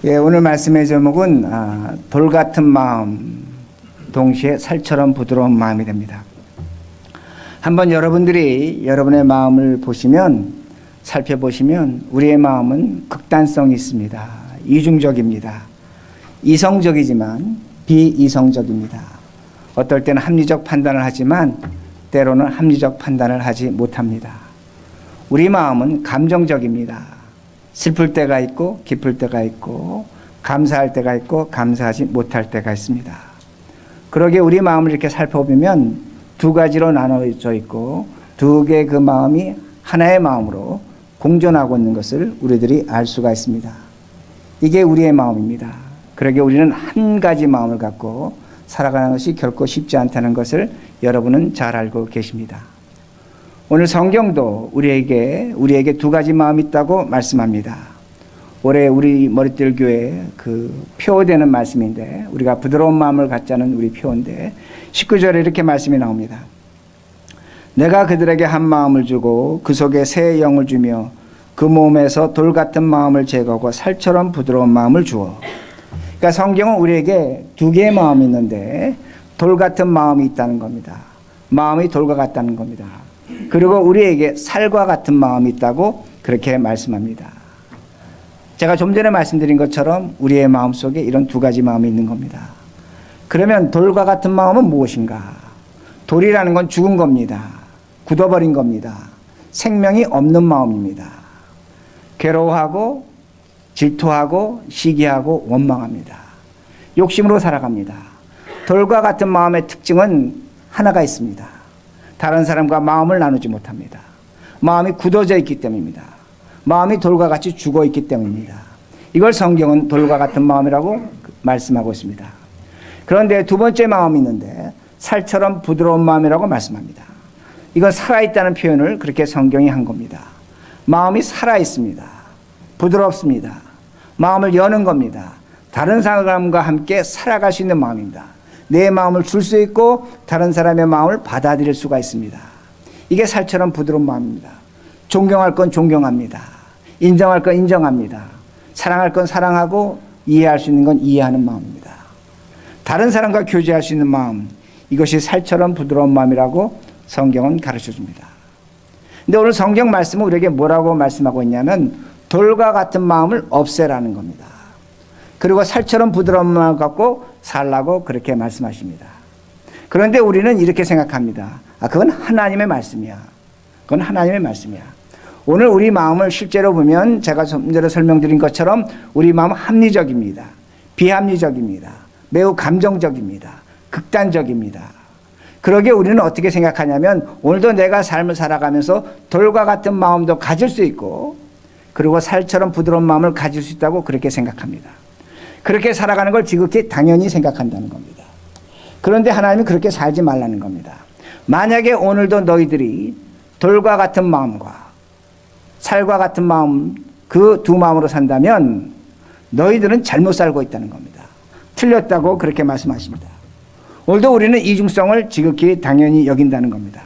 예, 오늘 말씀의 제목은 돌 같은 마음, 동시에 살처럼 부드러운 마음이 됩니다. 한번 여러분들이 여러분의 마음을 살펴보시면 우리의 마음은 극단성이 있습니다. 이중적입니다. 이성적이지만 비이성적입니다. 어떨 때는 합리적 판단을 하지만 때로는 합리적 판단을 하지 못합니다. 우리 마음은 감정적입니다. 슬플 때가 있고 기쁠 때가 있고 감사할 때가 있고 감사하지 못할 때가 있습니다. 그러기에 우리 마음을 이렇게 살펴보면 두 가지로 나눠져 있고 두 개의 그 마음이 하나의 마음으로 공존하고 있는 것을 우리들이 알 수가 있습니다. 이게 우리의 마음입니다. 그러기에 우리는 한 가지 마음을 갖고 살아가는 것이 결코 쉽지 않다는 것을 여러분은 잘 알고 계십니다. 오늘 성경도 우리에게 두 가지 마음이 있다고 말씀합니다. 올해 우리 머리띠 교회 그 표되는 말씀인데, 우리가 부드러운 마음을 갖자는 우리 표인데 19절에 이렇게 말씀이 나옵니다. 내가 그들에게 한 마음을 주고 그 속에 새 영을 주며 그 몸에서 돌 같은 마음을 제거하고 살처럼 부드러운 마음을 주어. 그러니까 성경은 우리에게 두 개의 마음이 있는데 돌 같은 마음이 있다는 겁니다. 마음이 돌과 같다는 겁니다. 그리고 우리에게 살과 같은 마음이 있다고 그렇게 말씀합니다. 제가 좀 전에 말씀드린 것처럼 우리의 마음속에 이런 두 가지 마음이 있는 겁니다. 그러면 돌과 같은 마음은 무엇인가? 돌이라는 건 죽은 겁니다. 굳어버린 겁니다. 생명이 없는 마음입니다. 괴로워하고 질투하고 시기하고 원망합니다. 욕심으로 살아갑니다. 돌과 같은 마음의 특징은 하나가 있습니다. 다른 사람과 마음을 나누지 못합니다. 마음이 굳어져 있기 때문입니다. 마음이 돌과 같이 죽어 있기 때문입니다. 이걸 성경은 돌과 같은 마음이라고 말씀하고 있습니다. 그런데 두 번째 마음이 있는데 살처럼 부드러운 마음이라고 말씀합니다. 이건 살아있다는 표현을 그렇게 성경이 한 겁니다. 마음이 살아있습니다. 부드럽습니다. 마음을 여는 겁니다. 다른 사람과 함께 살아갈 수 있는 마음입니다. 내 마음을 줄 수 있고 다른 사람의 마음을 받아들일 수가 있습니다. 이게 살처럼 부드러운 마음입니다. 존경할 건 존경합니다. 인정할 건 인정합니다. 사랑할 건 사랑하고 이해할 수 있는 건 이해하는 마음입니다. 다른 사람과 교제할 수 있는 마음, 이것이 살처럼 부드러운 마음이라고 성경은 가르쳐 줍니다. 근데 오늘 성경 말씀은 우리에게 뭐라고 말씀하고 있냐면 돌과 같은 마음을 없애라는 겁니다. 그리고 살처럼 부드러운 마음을 갖고 살라고 그렇게 말씀하십니다. 그런데 우리는 이렇게 생각합니다. 그건 하나님의 말씀이야. 그건 하나님의 말씀이야. 오늘 우리 마음을 실제로 보면 제가 좀 전에 설명드린 것처럼 우리 마음은 합리적입니다. 비합리적입니다. 매우 감정적입니다. 극단적입니다. 그러기에 우리는 어떻게 생각하냐면 오늘도 내가 삶을 살아가면서 돌과 같은 마음도 가질 수 있고 그리고 살처럼 부드러운 마음을 가질 수 있다고 그렇게 생각합니다. 그렇게 살아가는 걸 지극히 당연히 생각한다는 겁니다. 그런데 하나님은 그렇게 살지 말라는 겁니다. 만약에 오늘도 너희들이 돌과 같은 마음과 살과 같은 마음, 그 두 마음으로 산다면 너희들은 잘못 살고 있다는 겁니다. 틀렸다고 그렇게 말씀하십니다. 오늘도 우리는 이중성을 지극히 당연히 여긴다는 겁니다.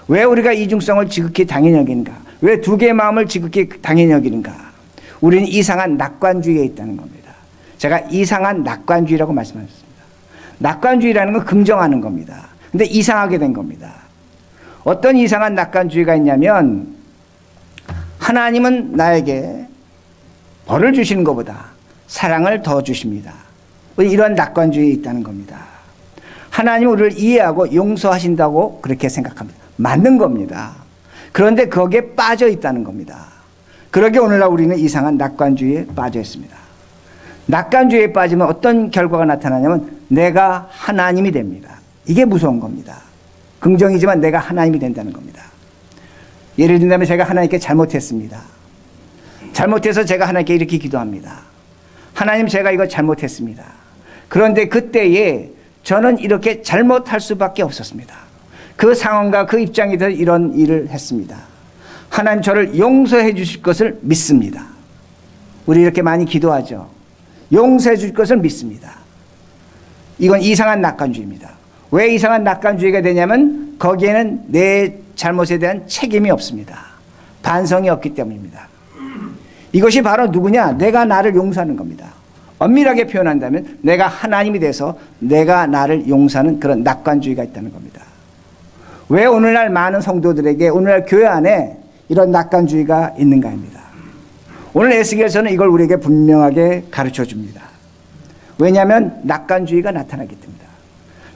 왜 우리가 이중성을 지극히 당연히 여기는가? 왜 두 개의 마음을 지극히 당연히 여기는가? 우리는 이상한 낙관주의에 있다는 겁니다. 제가 이상한 낙관주의라고 말씀하셨습니다. 낙관주의라는 건 긍정하는 겁니다. 근데 이상하게 된 겁니다. 어떤 이상한 낙관주의가 있냐면 하나님은 나에게 벌을 주시는 것보다 사랑을 더 주십니다. 이런 낙관주의에 있다는 겁니다. 하나님은 우리를 이해하고 용서하신다고 그렇게 생각합니다. 맞는 겁니다. 그런데 거기에 빠져 있다는 겁니다. 그러기에 오늘날 우리는 이상한 낙관주의에 빠져 있습니다. 낙관주의에 빠지면 어떤 결과가 나타나냐면 내가 하나님이 됩니다. 이게 무서운 겁니다. 긍정이지만 내가 하나님이 된다는 겁니다. 예를 들면 제가 하나님께 잘못했습니다. 잘못해서 제가 하나님께 이렇게 기도합니다. 하나님, 제가 이거 잘못했습니다. 그런데 그때에 저는 이렇게 잘못할 수밖에 없었습니다. 그 상황과 그 입장에서 이런 일을 했습니다. 하나님 저를 용서해 주실 것을 믿습니다. 우리 이렇게 많이 기도하죠. 용서해 줄 것을 믿습니다. 이건 이상한 낙관주의입니다. 왜 이상한 낙관주의가 되냐면 거기에는 내 잘못에 대한 책임이 없습니다. 반성이 없기 때문입니다. 이것이 바로 누구냐? 내가 나를 용서하는 겁니다. 엄밀하게 표현한다면 내가 하나님이 돼서 내가 나를 용서하는 그런 낙관주의가 있다는 겁니다. 왜 오늘날 많은 성도들에게 오늘날 교회 안에 이런 낙관주의가 있는가입니다. 오늘 에스겔서는 이걸 우리에게 분명하게 가르쳐 줍니다. 왜냐하면 낙관주의가 나타나기 때문이다.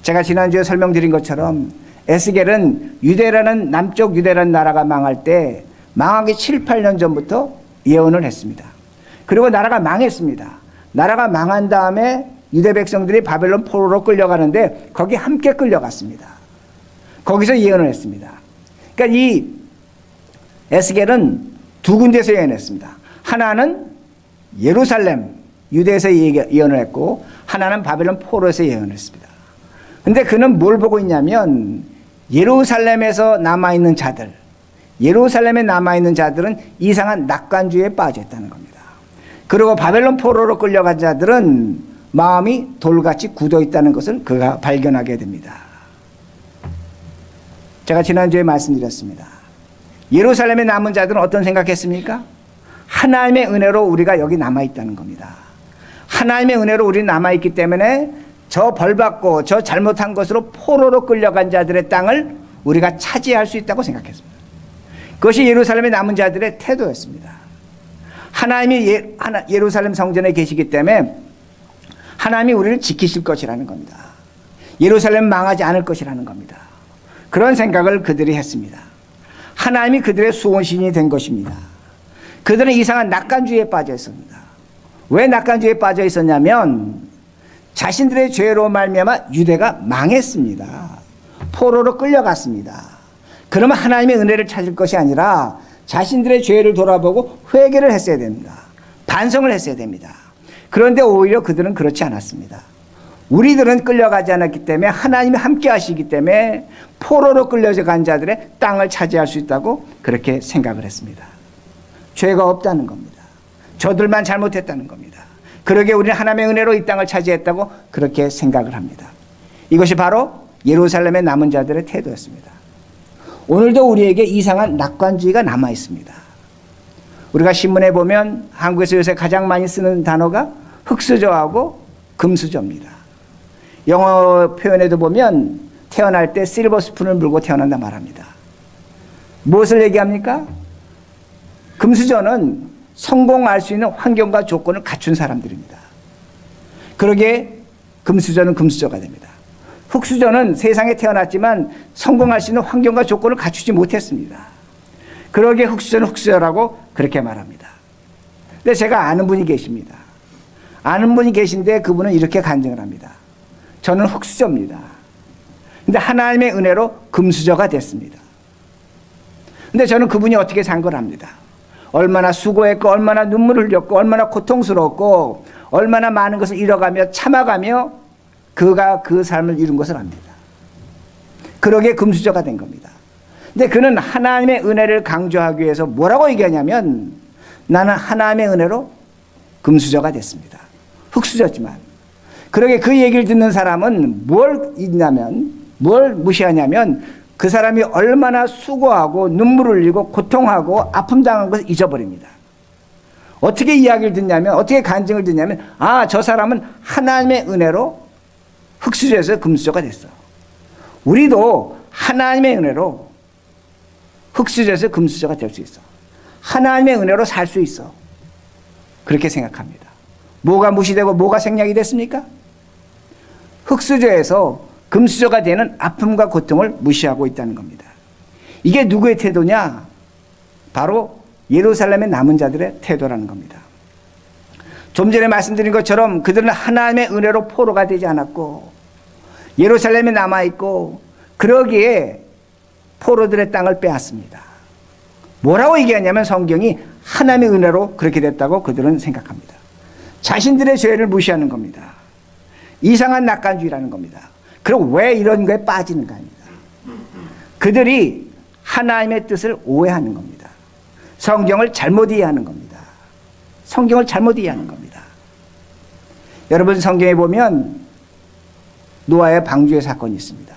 제가 지난주에 설명드린 것처럼 에스겔은 유대라는 남쪽 유대라는 나라가 망할 때 망하기 7, 8년 전부터 예언을 했습니다. 그리고 나라가 망했습니다. 나라가 망한 다음에 유대 백성들이 바벨론 포로로 끌려가는데 거기 함께 끌려갔습니다. 거기서 예언을 했습니다. 그러니까 이 에스겔은 두 군데서 예언했습니다. 하나는 예루살렘, 유대에서 예언을 했고 하나는 바벨론 포로에서 예언을 했습니다. 근데 그는 뭘 보고 있냐면 예루살렘에서 남아있는 자들, 예루살렘에 남아있는 자들은 이상한 낙관주의에 빠져 있다는 겁니다. 그리고 바벨론 포로로 끌려간 자들은 마음이 돌같이 굳어 있다는 것을 그가 발견하게 됩니다. 제가 지난주에 말씀드렸습니다. 예루살렘에 남은 자들은 어떤 생각했습니까? 하나님의 은혜로 우리가 여기 남아있다는 겁니다. 하나님의 은혜로 우리 남아있기 때문에 저 벌받고 저 잘못한 것으로 포로로 끌려간 자들의 땅을 우리가 차지할 수 있다고 생각했습니다. 그것이 예루살렘에 남은 자들의 태도였습니다. 하나님이 예루살렘 성전에 계시기 때문에 하나님이 우리를 지키실 것이라는 겁니다. 예루살렘 망하지 않을 것이라는 겁니다. 그런 생각을 그들이 했습니다. 하나님이 그들의 수호신이 된 것입니다. 그들은 이상한 낙관주의에 빠져 있습니다. 왜 낙관주의에 빠져 있었냐면 자신들의 죄로 말미암아 유대가 망했습니다. 포로로 끌려갔습니다. 그러면 하나님의 은혜를 찾을 것이 아니라 자신들의 죄를 돌아보고 회개를 했어야 됩니다. 반성을 했어야 됩니다. 그런데 오히려 그들은 그렇지 않았습니다. 우리들은 끌려가지 않았기 때문에 하나님이 함께 하시기 때문에 포로로 끌려간 자들의 땅을 차지할 수 있다고 그렇게 생각을 했습니다. 죄가 없다는 겁니다. 저들만 잘못했다는 겁니다. 그러게 우리는 하나님의 은혜로 이 땅을 차지했다고 그렇게 생각을 합니다. 이것이 바로 예루살렘에 남은 자들의 태도였습니다. 오늘도 우리에게 이상한 낙관주의가 남아 있습니다. 우리가 신문에 보면 한국에서 요새 가장 많이 쓰는 단어가 흙수저하고 금수저입니다. 영어 표현에도 보면 태어날 때 실버 스푼을 물고 태어난다 말합니다. 무엇을 얘기합니까? 금수저는 성공할 수 있는 환경과 조건을 갖춘 사람들입니다. 그러기에 금수저는 금수저가 됩니다. 흙수저는 세상에 태어났지만 성공할 수 있는 환경과 조건을 갖추지 못했습니다. 그러기에 흙수저는 흙수저라고 그렇게 말합니다. 근데 제가 아는 분이 계십니다. 아는 분이 계신데 그분은 이렇게 간증을 합니다. 저는 흙수저입니다. 근데 하나님의 은혜로 금수저가 됐습니다. 근데 저는 그분이 어떻게 산 걸 압니다. 얼마나 수고했고 얼마나 눈물을 흘렸고 얼마나 고통스러웠고 얼마나 많은 것을 잃어가며 참아가며 그가 그 삶을 이룬 것을 압니다. 그러기에 금수저가 된 겁니다. 근데 그는 하나님의 은혜를 강조하기 위해서 뭐라고 얘기하냐면 나는 하나님의 은혜로 금수저가 됐습니다. 흙수저지만. 그러기에 그 얘기를 듣는 사람은 뭘 잊냐면 뭘 무시하냐면 그 사람이 얼마나 수고하고 눈물을 흘리고 고통하고 아픔 당한 것을 잊어버립니다. 어떻게 이야기를 듣냐면 어떻게 간증을 듣냐면 아, 저 사람은 하나님의 은혜로 흙수저에서 금수저가 됐어. 우리도 하나님의 은혜로 흙수저에서 금수저가 될 수 있어. 하나님의 은혜로 살 수 있어. 그렇게 생각합니다. 뭐가 무시되고 뭐가 생략이 됐습니까? 흙수저에서 금수저가 되는 아픔과 고통을 무시하고 있다는 겁니다. 이게 누구의 태도냐? 바로 예루살렘에 남은 자들의 태도라는 겁니다. 좀 전에 말씀드린 것처럼 그들은 하나님의 은혜로 포로가 되지 않았고 예루살렘에 남아있고 그러기에 포로들의 땅을 빼앗습니다. 뭐라고 얘기하냐면 성경이 하나님의 은혜로 그렇게 됐다고 그들은 생각합니다. 자신들의 죄를 무시하는 겁니다. 이상한 낙관주의라는 겁니다. 그럼 왜 이런 거에 빠지는가 합니다. 그들이 하나님의 뜻을 오해하는 겁니다. 성경을 잘못 이해하는 겁니다. 성경을 잘못 이해하는 겁니다. 여러분 성경에 보면 노아의 방주의 사건이 있습니다.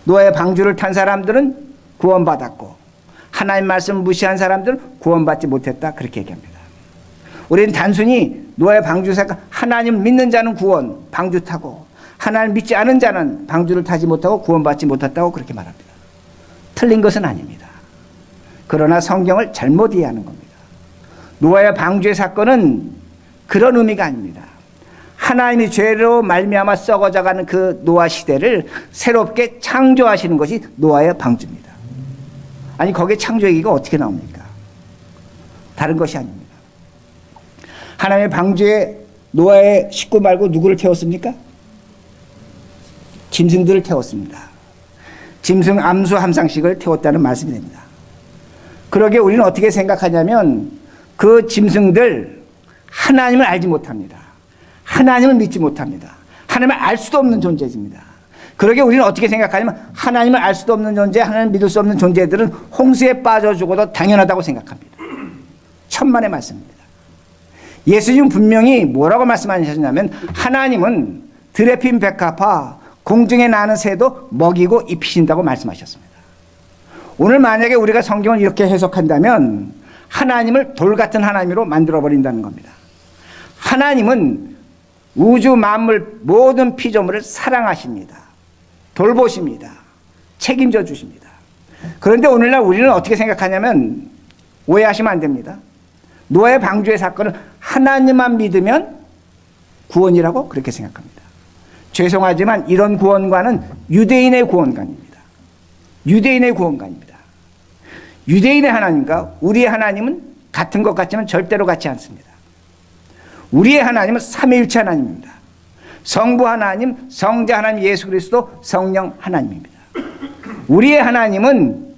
노아의 방주를 탄 사람들은 구원받았고 하나님 말씀을 무시한 사람들은 구원받지 못했다 그렇게 얘기합니다. 우리는 단순히 노아의 방주 사건, 하나님 믿는 자는 구원, 방주 타고, 하나님 믿지 않은 자는 방주를 타지 못하고 구원받지 못했다고 그렇게 말합니다. 틀린 것은 아닙니다. 그러나 성경을 잘못 이해하는 겁니다. 노아의 방주의 사건은 그런 의미가 아닙니다. 하나님이 죄로 말미암아 썩어져가는 그 노아 시대를 새롭게 창조하시는 것이 노아의 방주입니다. 아니 거기에 창조 얘기가 어떻게 나옵니까? 다른 것이 아닙니다. 하나님의 방주에 노아의 식구 말고 누구를 태웠습니까? 짐승들을 태웠습니다. 짐승 암수 함상씩을 태웠다는 말씀이 됩니다. 그러게 우리는 어떻게 생각하냐면 그 짐승들 하나님을 알지 못합니다. 하나님을 믿지 못합니다. 하나님을 알 수도 없는 존재입니다. 그러게 우리는 어떻게 생각하냐면 하나님을 알 수도 없는 존재, 하나님을 믿을 수 없는 존재들은 홍수에 빠져 죽어도 당연하다고 생각합니다. 천만의 말씀입니다. 예수님은 분명히 뭐라고 말씀하셨냐면 하나님은 들에 핀 백합화 공중에 나는 새도 먹이고 입히신다고 말씀하셨습니다. 오늘 만약에 우리가 성경을 이렇게 해석한다면 하나님을 돌 같은 하나님으로 만들어버린다는 겁니다. 하나님은 우주 만물 모든 피조물을 사랑하십니다. 돌보십니다. 책임져 주십니다. 그런데 오늘날 우리는 어떻게 생각하냐면 오해하시면 안 됩니다. 노아의 방주의 사건은 하나님만 믿으면 구원이라고 그렇게 생각합니다. 죄송하지만 이런 구원관은 유대인의 구원관입니다. 유대인의 구원관입니다. 유대인의 하나님과 우리의 하나님은 같은 것 같지만 절대로 같지 않습니다. 우리의 하나님은 삼위일체 하나님입니다. 성부 하나님, 성자 하나님, 예수 그리스도, 성령 하나님입니다. 우리의 하나님은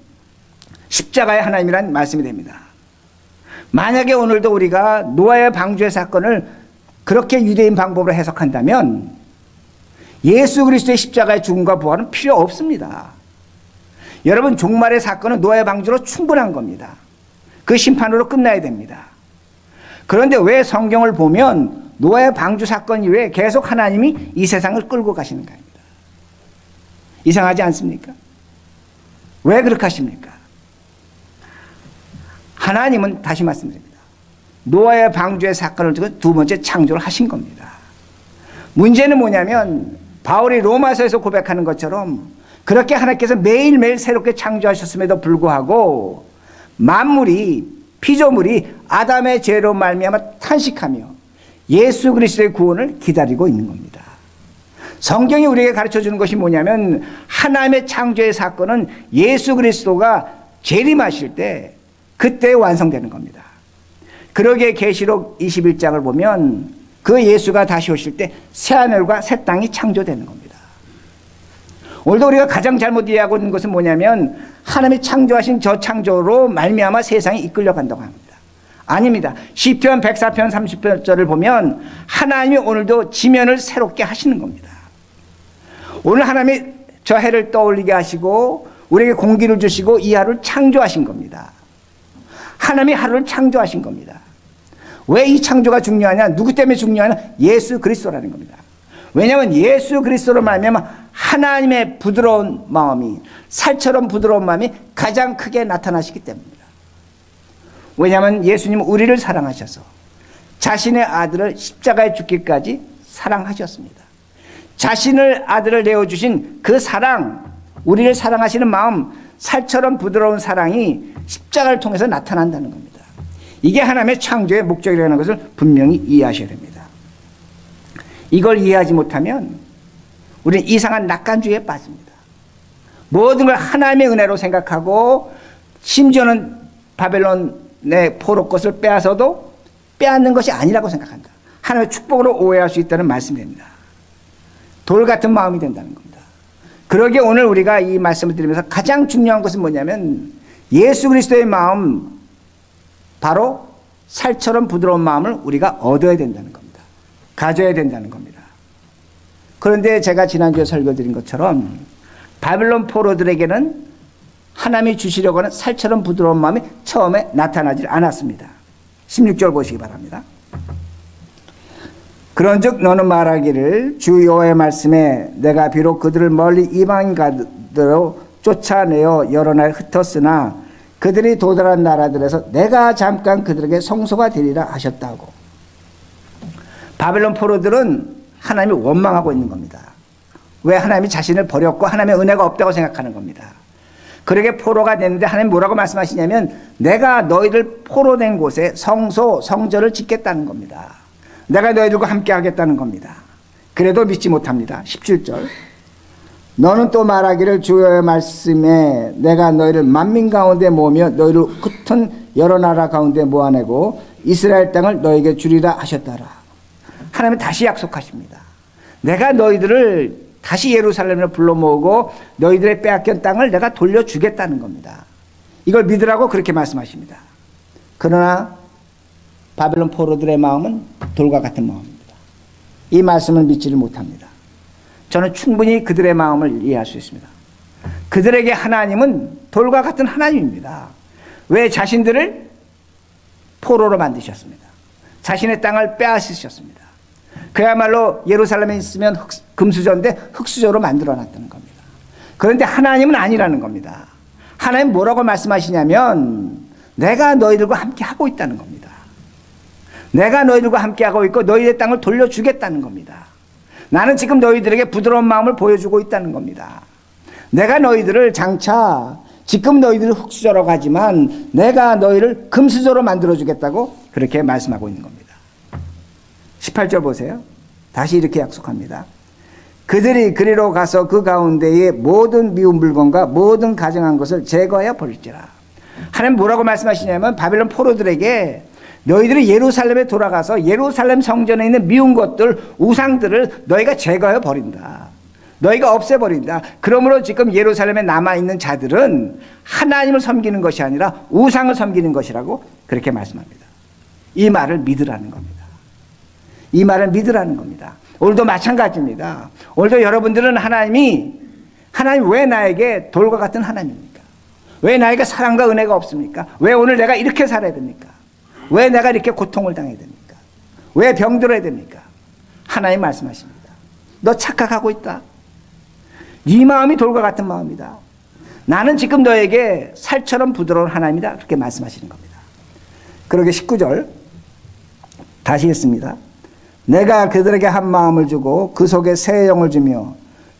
십자가의 하나님이라는 말씀이 됩니다. 만약에 오늘도 우리가 노아의 방주의 사건을 그렇게 유대인 방법으로 해석한다면 예수 그리스도의 십자가의 죽음과 부활은 필요 없습니다. 여러분 종말의 사건은 노아의 방주로 충분한 겁니다. 그 심판으로 끝나야 됩니다. 그런데 왜 성경을 보면 노아의 방주 사건 이후에 계속 하나님이 이 세상을 끌고 가시는가 합니다. 이상하지 않습니까? 왜 그렇게 하십니까? 하나님은 다시 말씀드립니다. 노아의 방주의 사건을 두고 두 번째 창조를 하신 겁니다. 문제는 뭐냐면 바울이 로마서에서 고백하는 것처럼 그렇게 하나님께서 매일매일 새롭게 창조하셨음에도 불구하고 만물이 피조물이 아담의 죄로 말미암아 탄식하며 예수 그리스도의 구원을 기다리고 있는 겁니다. 성경이 우리에게 가르쳐주는 것이 뭐냐면 하나님의 창조의 사건은 예수 그리스도가 재림하실 때 그때 완성되는 겁니다. 그러기에 계시록 21장을 보면 그 예수가 다시 오실 때 새하늘과 새 땅이 창조되는 겁니다. 오늘도 우리가 가장 잘못 이해하고 있는 것은 뭐냐면 하나님이 창조하신 저 창조로 말미암아 세상이 이끌려간다고 합니다. 아닙니다. 시편 104편 30절을 보면 하나님이 오늘도 지면을 새롭게 하시는 겁니다. 오늘 하나님이 저 해를 떠올리게 하시고 우리에게 공기를 주시고 이 하루를 창조하신 겁니다. 하나님이 하루를 창조하신 겁니다. 왜 이 창조가 중요하냐? 누구 때문에 중요하냐? 예수 그리스도라는 겁니다. 왜냐하면 예수 그리스도로 말미암아 하나님의 부드러운 마음이 살처럼 부드러운 마음이 가장 크게 나타나시기 때문입니다. 왜냐하면 예수님은 우리를 사랑하셔서 자신의 아들을 십자가에 죽기까지 사랑하셨습니다. 자신을 아들을 내어주신 그 사랑, 우리를 사랑하시는 마음, 살처럼 부드러운 사랑이 십자가를 통해서 나타난다는 겁니다. 이게 하나님의 창조의 목적이라는 것을 분명히 이해하셔야 됩니다. 이걸 이해하지 못하면 우리는 이상한 낙관주의에 빠집니다. 모든 걸 하나님의 은혜로 생각하고 심지어는 바벨론의 포로 것을 빼앗아도 빼앗는 것이 아니라고 생각한다. 하나님의 축복으로 오해할 수 있다는 말씀이 됩니다. 돌 같은 마음이 된다는 겁니다. 그러기에 오늘 우리가 이 말씀을 드리면서 가장 중요한 것은 뭐냐면 예수 그리스도의 마음, 바로 살처럼 부드러운 마음을 우리가 얻어야 된다는 겁니다. 가져야 된다는 겁니다. 그런데 제가 지난주에 설교드린 것처럼 바벨론 포로들에게는 하나님이 주시려고 하는 살처럼 부드러운 마음이 처음에 나타나지 않았습니다. 16절 보시기 바랍니다. 그런즉 너는 말하기를 주 여호와의 말씀에 내가 비록 그들을 멀리 이방인 가드로 쫓아내어 여러 날 흩었으나 그들이 도달한 나라들에서 내가 잠깐 그들에게 성소가 되리라 하셨다고. 바벨론 포로들은 하나님이 원망하고 있는 겁니다. 왜 하나님이 자신을 버렸고 하나님의 은혜가 없다고 생각하는 겁니다. 그러게 포로가 됐는데 하나님 뭐라고 말씀하시냐면 내가 너희를 포로된 곳에 성소, 성전을 짓겠다는 겁니다. 내가 너희들과 함께 하겠다는 겁니다. 그래도 믿지 못합니다. 17절. 너는 또 말하기를 주의 말씀에 내가 너희를 만민 가운데 모으며 너희를 흩은 여러 나라 가운데 모아내고 이스라엘 땅을 너희에게 주리라 하셨더라. 하나님은 다시 약속하십니다. 내가 너희들을 다시 예루살렘으로 불러 모으고 너희들의 빼앗긴 땅을 내가 돌려주겠다는 겁니다. 이걸 믿으라고 그렇게 말씀하십니다. 그러나 바벨론 포로들의 마음은 돌과 같은 마음입니다. 이 말씀을 믿지를 못합니다. 저는 충분히 그들의 마음을 이해할 수 있습니다. 그들에게 하나님은 돌과 같은 하나님입니다. 왜 자신들을 포로로 만드셨습니다. 자신의 땅을 빼앗으셨습니다. 그야말로 예루살렘에 있으면 금수저인데 흙수저로 만들어놨다는 겁니다. 그런데 하나님은 아니라는 겁니다. 하나님 뭐라고 말씀하시냐면 내가 너희들과 함께 하고 있다는 겁니다. 내가 너희들과 함께 하고 있고 너희의 땅을 돌려주겠다는 겁니다. 나는 지금 너희들에게 부드러운 마음을 보여주고 있다는 겁니다. 내가 너희들을 장차 지금 너희들을 흙수저라고 하지만 내가 너희를 금수저로 만들어주겠다고 그렇게 말씀하고 있는 겁니다. 18절 보세요. 다시 이렇게 약속합니다. 그들이 그리로 가서 그 가운데의 모든 미운 물건과 모든 가증한 것을 제거하여 버릴지라. 하나님 뭐라고 말씀하시냐면 바벨론 포로들에게 너희들이 예루살렘에 돌아가서 예루살렘 성전에 있는 미운 것들, 우상들을 너희가 제거해 버린다. 너희가 없애버린다. 그러므로 지금 예루살렘에 남아있는 자들은 하나님을 섬기는 것이 아니라 우상을 섬기는 것이라고 그렇게 말씀합니다. 이 말을 믿으라는 겁니다. 이 말을 믿으라는 겁니다. 오늘도 마찬가지입니다. 오늘도 여러분들은 하나님 왜 나에게 돌과 같은 하나님입니까? 왜 나에게 사랑과 은혜가 없습니까? 왜 오늘 내가 이렇게 살아야 됩니까? 왜 내가 이렇게 고통을 당해야 됩니까? 왜 병들어야 됩니까? 하나님 말씀하십니다. 너 착각하고 있다. 네 마음이 돌과 같은 마음이다. 나는 지금 너에게 살처럼 부드러운 하나님이다. 그렇게 말씀하시는 겁니다. 그러게 19절 다시 읽습니다. 내가 그들에게 한 마음을 주고 그 속에 새 영을 주며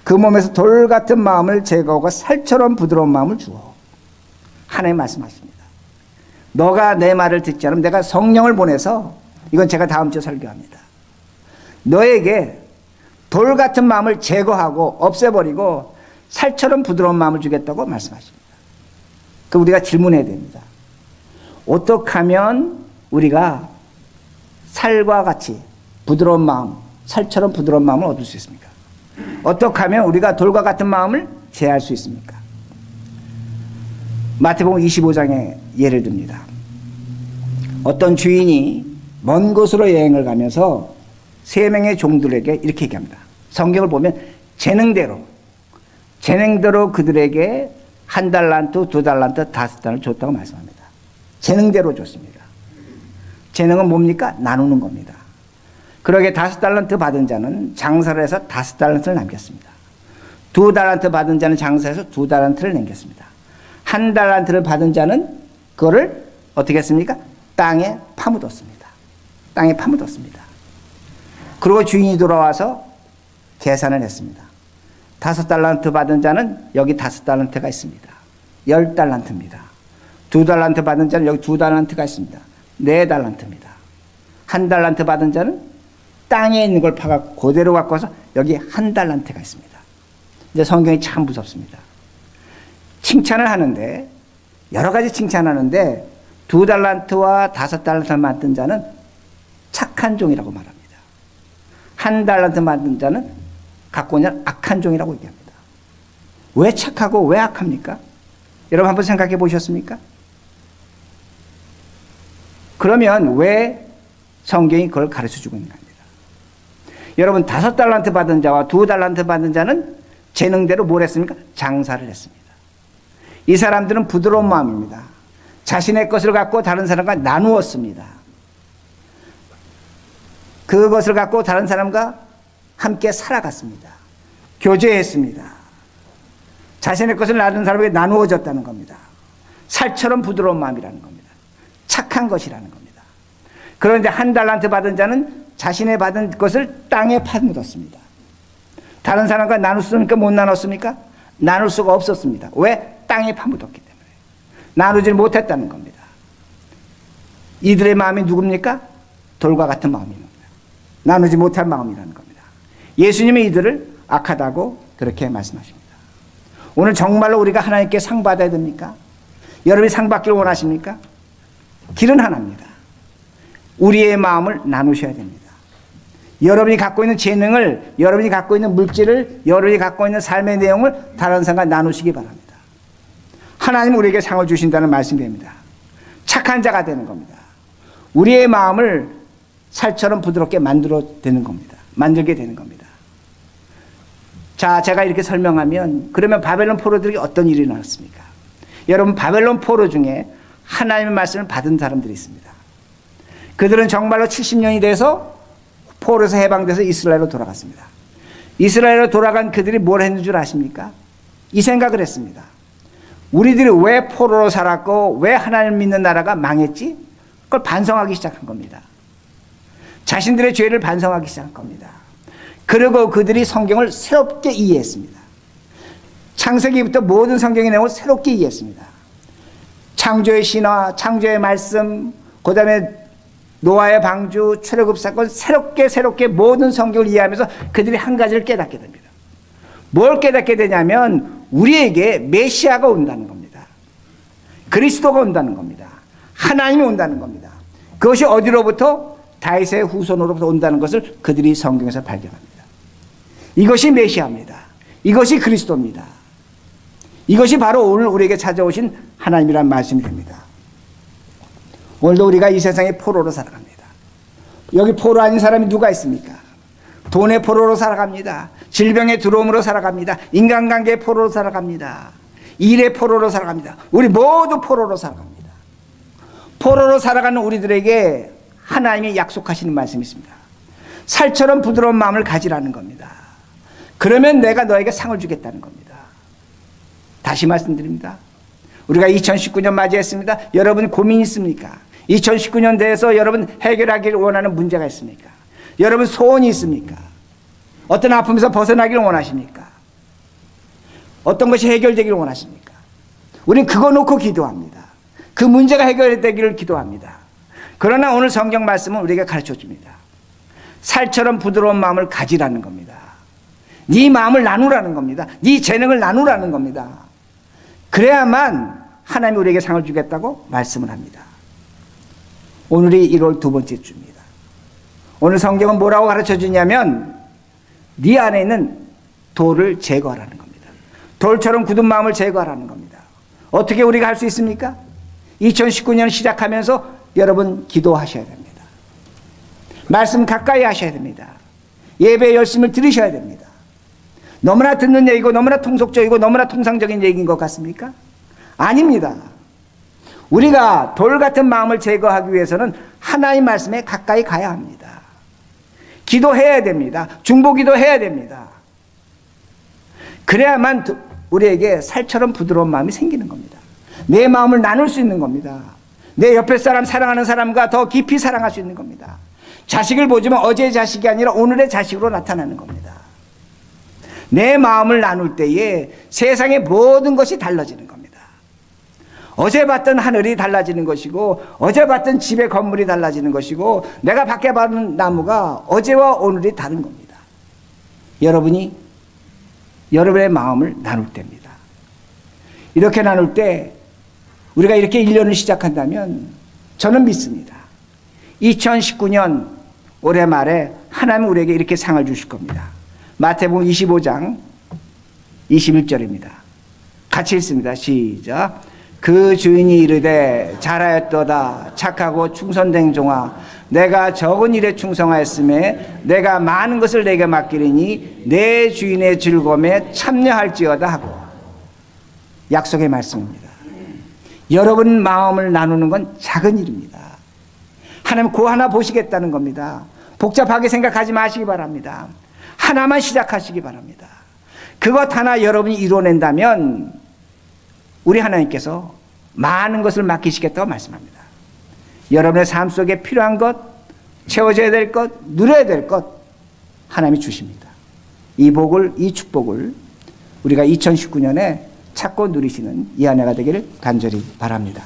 그 몸에서 돌 같은 마음을 제거하고 살처럼 부드러운 마음을 주어. 하나님 말씀하십니다. 너가 내 말을 듣지 않으면 내가 성령을 보내서 이건 제가 다음 주에 설교합니다. 너에게 돌 같은 마음을 제거하고 없애버리고 살처럼 부드러운 마음을 주겠다고 말씀하십니다. 그 우리가 질문해야 됩니다. 어떻게 하면 우리가 살과 같이 부드러운 마음, 살처럼 부드러운 마음을 얻을 수 있습니까? 어떻게 하면 우리가 돌과 같은 마음을 제할 수 있습니까? 마태복음 25장에 예를 듭니다. 어떤 주인이 먼 곳으로 여행을 가면서 3명의 종들에게 이렇게 얘기합니다. 성경을 보면 재능대로 그들에게 1달란트, 2달란트, 5달란트를 줬다고 말씀합니다. 재능대로 줬습니다. 재능은 뭡니까? 나누는 겁니다. 그러게 5달란트 받은 자는 장사를 해서 5달란트를 남겼습니다. 2달란트 받은 자는 장사해서 2달란트를 남겼습니다. 1달란트를 받은 자는 그거를 어떻게 했습니까? 땅에 파묻었습니다. 땅에 파묻었습니다. 그리고 주인이 돌아와서 계산을 했습니다. 5달란트 받은 자는 여기 5달란트가 있습니다. 10달란트입니다. 2달란트 받은 자는 여기 2달란트가 있습니다. 4달란트입니다. 1달란트 받은 자는 땅에 있는 걸 파가 그대로 갖고 와서 여기 1달란트가 있습니다. 이제 성경이 참 무섭습니다. 칭찬을 하는데 여러 가지 칭찬하는데 2달란트와 5달란트를 만든 자는 착한 종이라고 말합니다. 1달란트 만든 자는 갖고 오는 악한 종이라고 얘기합니다. 왜 착하고 왜 악합니까? 여러분 한번 생각해 보셨습니까? 그러면 왜 성경이 그걸 가르쳐 주고 있는 겁니다. 여러분 5달란트 받은 자와 2달란트 받은 자는 재능대로 뭘 했습니까? 장사를 했습니다. 이 사람들은 부드러운 마음입니다. 자신의 것을 갖고 다른 사람과 나누었습니다. 그것을 갖고 다른 사람과 함께 살아갔습니다. 교제했습니다. 자신의 것을 다른 사람에게 나누어졌다는 겁니다. 살처럼 부드러운 마음이라는 겁니다. 착한 것이라는 겁니다. 그런데 1달란트 받은 자는 자신의 받은 것을 땅에 파묻었습니다. 다른 사람과 나눴습니까? 못 나눴습니까? 나눌 수가 없었습니다. 왜? 땅에 파묻었기 때문에. 나누지 못했다는 겁니다. 이들의 마음이 누굽니까? 돌과 같은 마음입니다. 나누지 못할 마음이라는 겁니다. 예수님이 이들을 악하다고 그렇게 말씀하십니다. 오늘 정말로 우리가 하나님께 상 받아야 됩니까? 여러분이 상 받기를 원하십니까? 길은 하나입니다. 우리의 마음을 나누셔야 됩니다. 여러분이 갖고 있는 재능을, 여러분이 갖고 있는 물질을, 여러분이 갖고 있는 삶의 내용을 다른 사람과 나누시기 바랍니다. 하나님은 우리에게 상을 주신다는 말씀이 됩니다. 착한 자가 되는 겁니다. 우리의 마음을 살처럼 부드럽게 만들게 되는 겁니다. 자, 제가 이렇게 설명하면 그러면 바벨론 포로들에게 어떤 일이 나왔습니까? 여러분, 바벨론 포로 중에 하나님의 말씀을 받은 사람들이 있습니다. 그들은 정말로 70년이 돼서 포로에서 해방돼서 이스라엘로 돌아갔습니다. 이스라엘로 돌아간 그들이 뭘 했는 줄 아십니까? 이 생각을 했습니다. 우리들이 왜 포로로 살았고 왜 하나님 믿는 나라가 망했지? 그걸 반성하기 시작한 겁니다. 자신들의 죄를 반성하기 시작한 겁니다. 그리고 그들이 성경을 새롭게 이해했습니다. 창세기부터 모든 성경의 내용을 새롭게 이해했습니다. 창조의 신화, 창조의 말씀, 그 다음에 노아의 방주, 출애굽 사건, 새롭게 모든 성경을 이해하면서 그들이 한 가지를 깨닫게 됩니다. 뭘 깨닫게 되냐면 우리에게 메시아가 온다는 겁니다. 그리스도가 온다는 겁니다. 하나님이 온다는 겁니다. 그것이 어디로부터? 다윗의 후손으로부터 온다는 것을 그들이 성경에서 발견합니다. 이것이 메시아입니다. 이것이 그리스도입니다. 이것이 바로 오늘 우리에게 찾아오신 하나님이란 말씀이 됩니다. 오늘도 우리가 이 세상에 포로로 살아갑니다. 여기 포로 아닌 사람이 누가 있습니까? 돈의 포로로 살아갑니다. 질병의 들어옴으로 살아갑니다. 인간관계의 포로로 살아갑니다. 일의 포로로 살아갑니다. 우리 모두 포로로 살아갑니다. 포로로 살아가는 우리들에게 하나님이 약속하시는 말씀이 있습니다. 살처럼 부드러운 마음을 가지라는 겁니다. 그러면 내가 너에게 상을 주겠다는 겁니다. 다시 말씀드립니다. 우리가 2019년 맞이했습니다. 여러분 고민 있습니까? 2019년 대해서 여러분 해결하기를 원하는 문제가 있습니까? 여러분 소원이 있습니까? 어떤 아픔에서 벗어나기를 원하십니까? 어떤 것이 해결되기를 원하십니까? 우리는 그거 놓고 기도합니다. 그 문제가 해결되기를 기도합니다. 그러나 오늘 성경 말씀은 우리에게 가르쳐 줍니다. 살처럼 부드러운 마음을 가지라는 겁니다. 네 마음을 나누라는 겁니다. 네 재능을 나누라는 겁니다. 그래야만 하나님이 우리에게 상을 주겠다고 말씀을 합니다. 오늘이 1월 두 번째 주입니다. 오늘 성경은 뭐라고 가르쳐 주냐면 네 안에 있는 돌을 제거하라는 겁니다. 돌처럼 굳은 마음을 제거하라는 겁니다. 어떻게 우리가 할 수 있습니까? 2019년 시작하면서 여러분 기도하셔야 됩니다. 말씀 가까이 하셔야 됩니다. 예배 열심을 들으셔야 됩니다. 너무나 듣는 얘기고 너무나 통속적이고 너무나 통상적인 얘기인 것 같습니까? 아닙니다. 우리가 돌 같은 마음을 제거하기 위해서는 하나님 말씀에 가까이 가야 합니다. 기도해야 됩니다. 중보기도 해야 됩니다. 그래야만 우리에게 살처럼 부드러운 마음이 생기는 겁니다. 내 마음을 나눌 수 있는 겁니다. 내 옆에 사람 사랑하는 사람과 더 깊이 사랑할 수 있는 겁니다. 자식을 보지만 어제의 자식이 아니라 오늘의 자식으로 나타나는 겁니다. 내 마음을 나눌 때에 세상의 모든 것이 달라지는 겁니다. 어제 봤던 하늘이 달라지는 것이고 어제 봤던 집의 건물이 달라지는 것이고 내가 밖에 봤던 나무가 어제와 오늘이 다른 겁니다. 여러분이 여러분의 마음을 나눌 때입니다. 이렇게 나눌 때 우리가 이렇게 1년을 시작한다면 저는 믿습니다. 2019년 올해 말에 하나님은 우리에게 이렇게 상을 주실 겁니다. 마태복음 25장 21절입니다. 같이 읽습니다. 시작. 그 주인이 이르되 잘하였도다 착하고 충성된 종아 내가 적은 일에 충성하였음에 내가 많은 것을 내게 맡기리니 내 주인의 즐거움에 참여할지어다 하고 약속의 말씀입니다. 여러분 마음을 나누는 건 작은 일입니다. 하나님 그 하나 보시겠다는 겁니다. 복잡하게 생각하지 마시기 바랍니다. 하나만 시작하시기 바랍니다. 그것 하나 여러분이 이뤄낸다면 우리 하나님께서 많은 것을 맡기시겠다고 말씀합니다. 여러분의 삶 속에 필요한 것, 채워져야 될 것, 누려야 될 것 하나님이 주십니다. 이 복을, 이 축복을 우리가 2019년에 찾고 누리시는 이 한 해가 되기를 간절히 바랍니다.